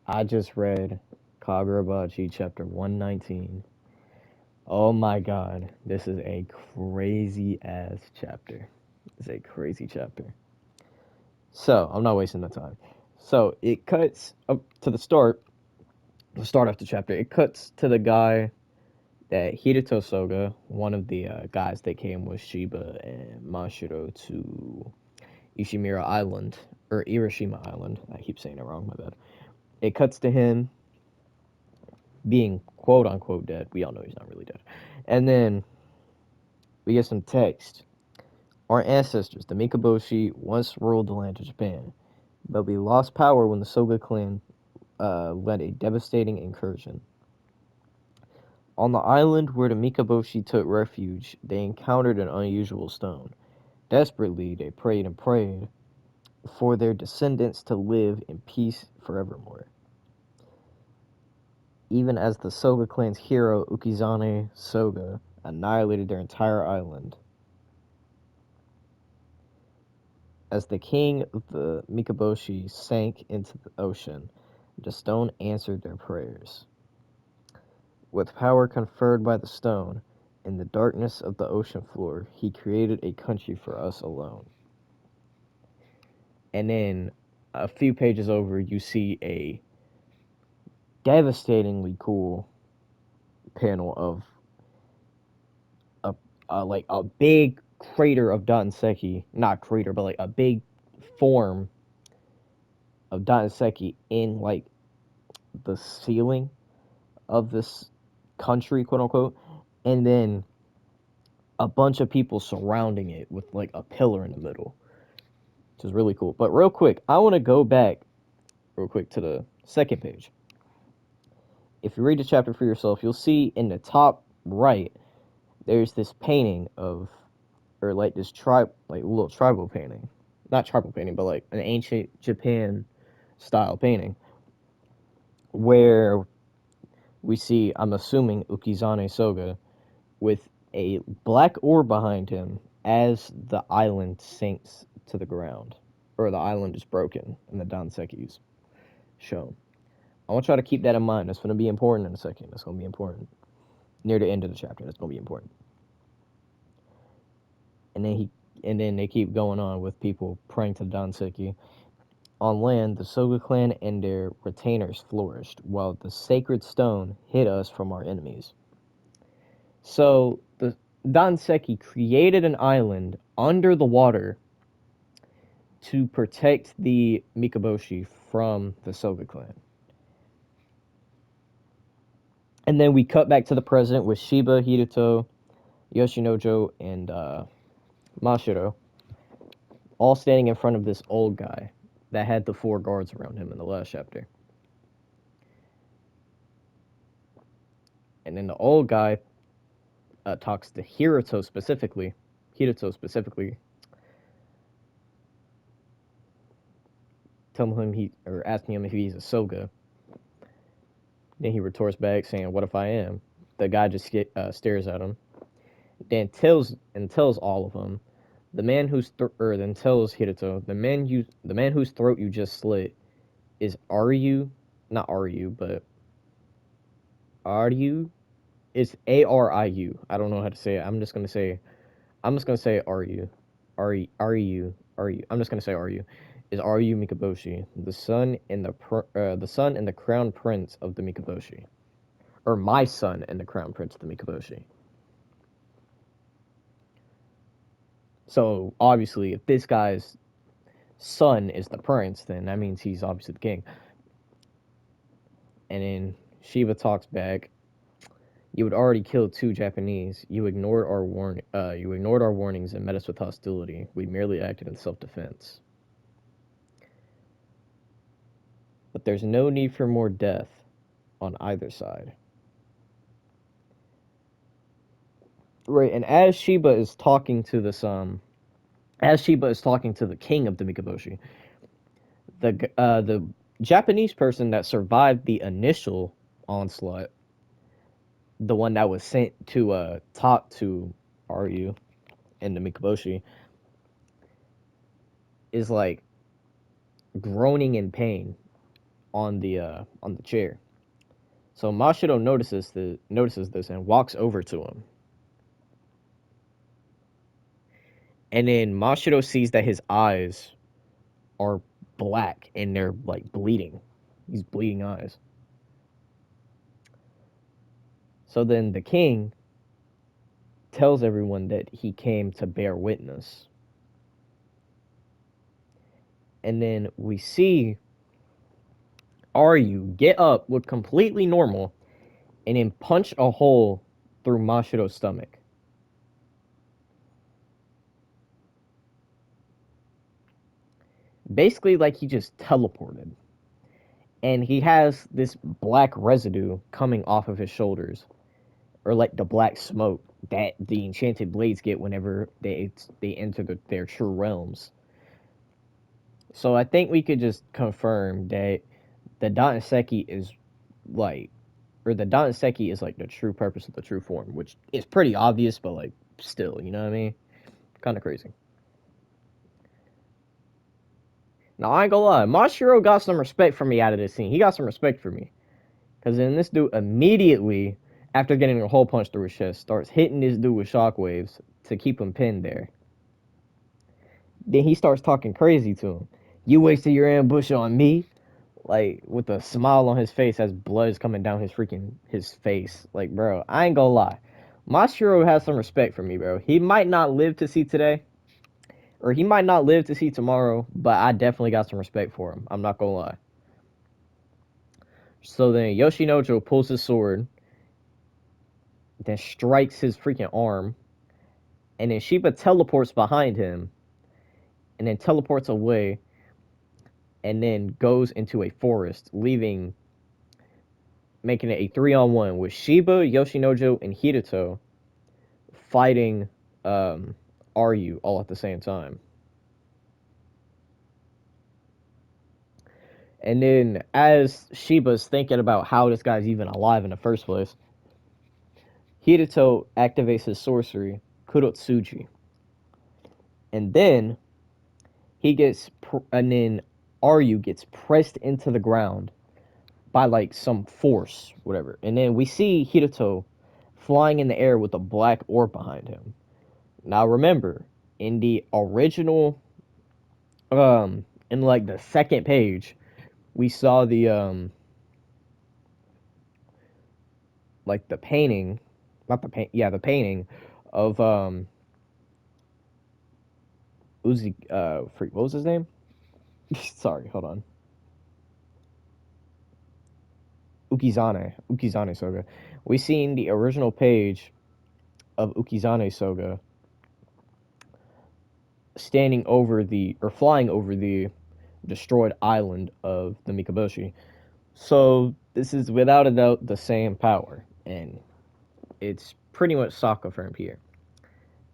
I just read Kagurabachi Chapter 119. Oh my god, this is a crazy ass chapter. It's a crazy chapter. So, I'm not wasting the time. So, it cuts up to the start of the chapter. It cuts to the guy that Hirito Soga, one of the guys that came with Shiba and Mashiro to Ishimura Island, or Irishima Island. I keep saying it wrong, my bad. It cuts to him being quote unquote dead. We all know he's not really dead. And then we get some text. Our ancestors, the Mikaboshi, once ruled the land of Japan, but we lost power when the Soga clan led a devastating incursion. On the island where the Mikaboshi took refuge, they encountered an unusual stone. Desperately, they prayed and prayed for their descendants to live in peace forevermore. Even as the Soga clan's hero, Ukizane Soga, annihilated their entire island, as the king of the Mikaboshi sank into the ocean, the stone answered their prayers. With power conferred by the stone, in the darkness of the ocean floor, he created a country for us alone. And then a few pages over, you see a devastatingly cool panel of like a big crater of Danseki, not crater, but like a big form of Danseki in like the ceiling of this country, quote unquote, and then a bunch of people surrounding it with like a pillar in the middle, which is really cool. But real quick, I want to go back real quick to the second page. If you read the chapter for yourself, you'll see in the top right there's this painting of, or like this tribe, like little tribal painting, not tribal painting, but like an ancient Japan style painting, where we see, I'm assuming, Ukizane Soga with a black orb behind him as the island sinks to the ground, or the island is broken and the Danseki's shown. I want y'all to keep that in mind. That's going to be important in a second. That's going to be important near the end of the chapter. That's going to be important. And then they keep going on with people praying to the Danseki. On land, the Soga clan and their retainers flourished, while the sacred stone hid us from our enemies. So the Danseki created an island under the water to protect the Mikaboshi from the Soga clan. And then we cut back to the present with Shiba, Hirito, Yoshinojo, and Mashiro all standing in front of this old guy that had the 4 guards around him in the last chapter. And then the old guy talks to Hirito specifically, telling him asking him if he's a Soga. Then he retorts back saying, "What if I am?" The guy just stares at him. Then tells all of them, the man whose then tells Hirito, the man whose throat you just slit is Aryu, not Aryu, but Aryu. It's Ariu. I don't know how to say it. I'm just gonna say Aryu. Aryu. I'm just gonna say Aryu. Is Aryu Mikaboshi, the son and the crown prince of the Mikaboshi, or my son and the crown prince of the Mikaboshi. So obviously, if this guy's son is the prince, then that means he's obviously the king. And then Shiva talks back. You had already killed 2 Japanese. You ignored our warnings and met us with hostility. We merely acted in self-defense. But there's no need for more death on either side. Right, and as Shiba is talking to the king of the Mikaboshi, the Japanese person that survived the initial onslaught, the one that was sent to talk to Ryu and the Mikaboshi, is like groaning in pain on the chair. So Mashiro notices this and walks over to him. And then Mashiro sees that his eyes are black and they're like bleeding. He's bleeding eyes. So then the king tells everyone that he came to bear witness. And then we see Aryu get up, look completely normal, and then punch a hole through Mashiro's stomach. Basically, like he just teleported. And he has this black residue coming off of his shoulders, or like the black smoke that the enchanted blades get whenever they enter their true realms. So I think we could just confirm that the Dantenseki is like, or the Dantenseki is like the true purpose of the true form, which is pretty obvious, but like still, you know what I mean? Kind of crazy. Now I ain't gonna lie, Mashiro got some respect for me out of this scene. He got some respect for me, cause then this dude immediately, after getting a hole punch through his chest, starts hitting this dude with shockwaves to keep him pinned there. Then he starts talking crazy to him. You wasted your ambush on me, like with a smile on his face as blood is coming down his face. Like, bro, I ain't gonna lie. Mashiro has some respect for me, bro. He might not live to see today, or he might not live to see tomorrow, but I definitely got some respect for him. I'm not gonna lie. So then Yoshinojo pulls his sword, then strikes his freaking arm, and then Shiba teleports behind him, and then teleports away, and then goes into a forest, making it a 3-on-1 with Shiba, Yoshinojo, and Hirato fighting Ryu all at the same time. And then as Shiba's thinking about how this guy's even alive in the first place, Hirato activates his sorcery, Kurotsuji. And then and then Ryu gets pressed into the ground by like some force, whatever. And then we see Hirato flying in the air with a black orb behind him. Now remember, in the original in like the second page, we saw the like the painting, not the paint, yeah, the painting of Uzi what was his name? Sorry, hold on. Ukizane Soga. We seen the original page of Ukizane Soga standing over the or flying over the destroyed island of the Mikaboshi. So this is without a doubt the same power, and it's pretty much Sokka confirmed here.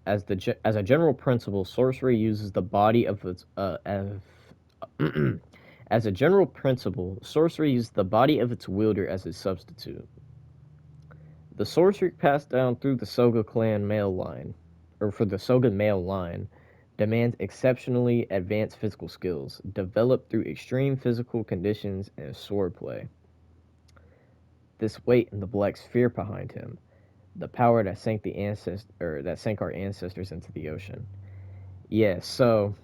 As a general principle, sorcery uses the body of its as a general principle, sorcery uses the body of its wielder as its substitute. The sorcery passed down through the Soga clan male line, or for the Soga male line, demands exceptionally advanced physical skills, developed through extreme physical conditions and swordplay. This weight in the black sphere behind him, the power that sank our ancestors into the ocean. Yeah, so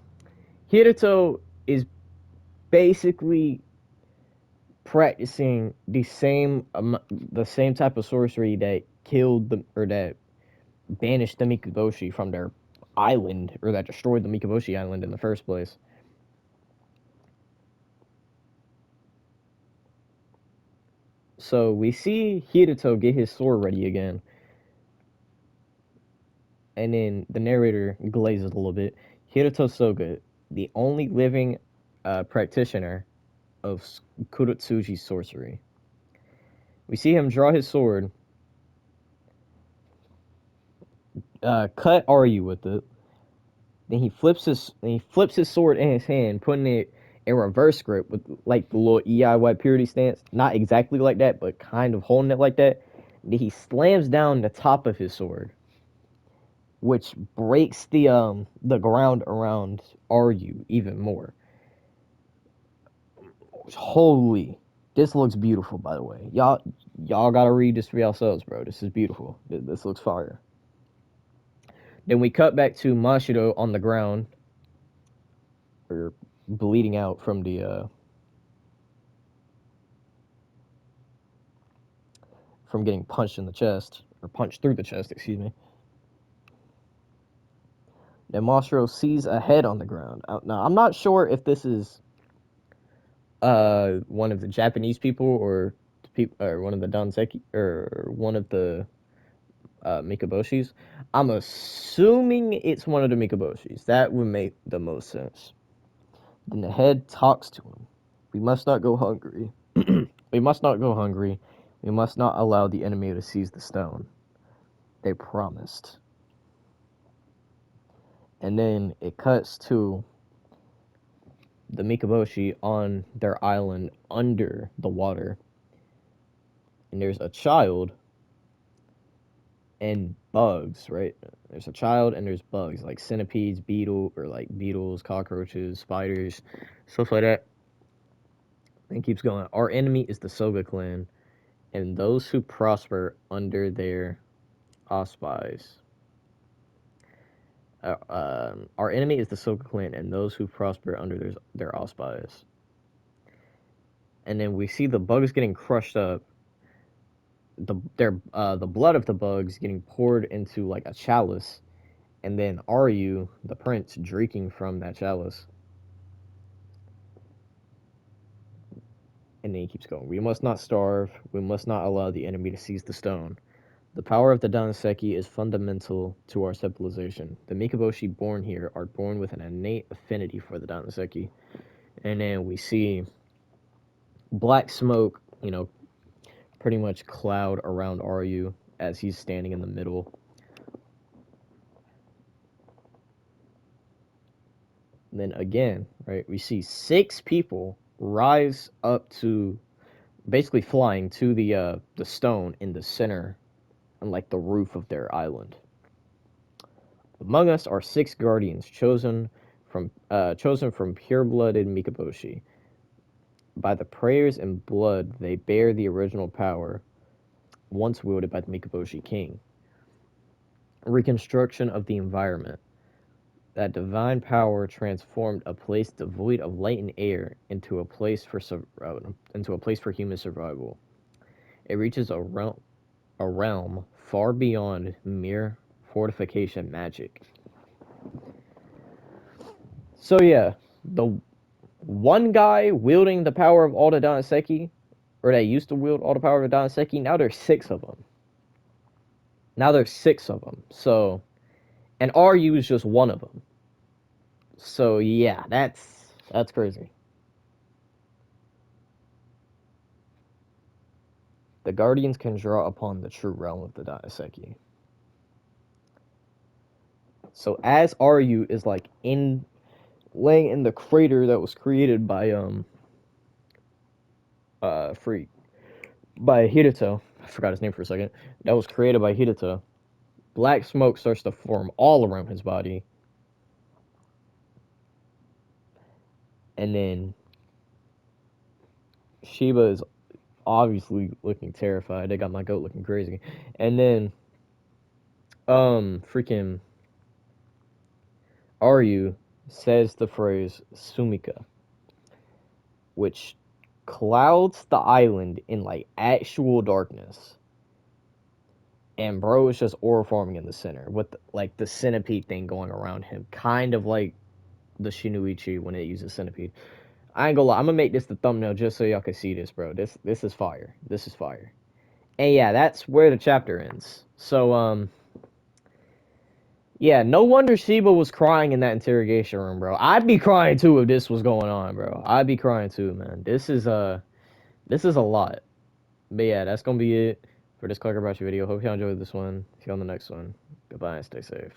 Hirato is basically practicing the same type of sorcery that killed that banished the Mikaboshi from their island, or that destroyed the Mikaboshi island in the first place. So we see Hirato get his sword ready again, and then the narrator glazes a little bit. Hirato Soga, the only living practitioner of Kurotsuji's sorcery. We see him draw his sword, cut Ryu with it. Then he flips his sword in his hand, putting it in reverse grip with like the little EIY purity stance. Not exactly like that, but kind of holding it like that. Then he slams down the top of his sword, which breaks the ground around Ryu even more. Holy. This looks beautiful, by the way. Y'all gotta read this for yourselves, bro. This is beautiful. This looks fire. Then we cut back to Mashiro on the ground, or bleeding out from the from getting punched in the chest, or punched through the chest, excuse me. Then Mashiro sees a head on the ground. Now I'm not sure if this is one of the Japanese people or or one of the Danseki or one of the Mikaboshis. I'm assuming it's one of the Mikaboshis. That would make the most sense. Then the head talks to him. We must not go hungry. We must not go hungry. We must not allow the enemy to seize the stone. They promised. And then it cuts to the Mikaboshi on their island under the water. And there's a child and bugs, right? There's a child and there's bugs, like centipedes, beetles, cockroaches, spiders, stuff like that. And keeps going. Our enemy is the Soga clan, and those who prosper under their auspices. Our enemy is the Soga clan, and those who prosper under their auspices. And then we see the bugs getting crushed up. The blood of the bugs getting poured into like a chalice, and then Aryu, the prince, drinking from that chalice. And then he keeps going. We must not starve. We must not allow the enemy to seize the stone. The power of the Danseki is fundamental to our civilization. The Mikaboshi born here are born with an innate affinity for the Danseki. And then we see black smoke, pretty much cloud around Aryu as he's standing in the middle. And then again, right, we see 6 people rise up to, basically flying to the stone in the center, and like the roof of their island. Among us are 6 guardians chosen from pure-blooded Mikaboshi. By the prayers and blood, they bear the original power once wielded by the Mikaboshi king. Reconstruction of the environment. That divine power transformed a place devoid of light and air into a place for human survival. It reaches a realm far beyond mere fortification magic. So yeah, the one guy wielding the power of all the Danseki, or that used to wield all the power of the Danseki, now there's 6 of them. So, and Ryu is just one of them. So yeah, that's crazy. The Guardians can draw upon the true realm of the Danseki. So as Ryu is like laying in the crater that was created by by Hideta. I forgot his name for a second. That was created by Hideta. Black smoke starts to form all around his body. And then Shiba is obviously looking terrified. They got my goat looking crazy. And then freaking Aryu says the phrase Sumika, which clouds the island in like actual darkness. And bro is just aura forming in the center with like the centipede thing going around him, kind of like the Shinoichi when it uses centipede. I ain't gonna lie, I'm gonna make this the thumbnail just so y'all can see this, bro. This is fire. This is fire. And yeah, that's where the chapter ends. So yeah, no wonder Sheba was crying in that interrogation room, bro. I'd be crying too if this was going on, bro. I'd be crying too, man. This is a lot. But yeah, that's gonna be it for this Kagurabachi video. Hope y'all enjoyed this one. See you on the next one. Goodbye and stay safe.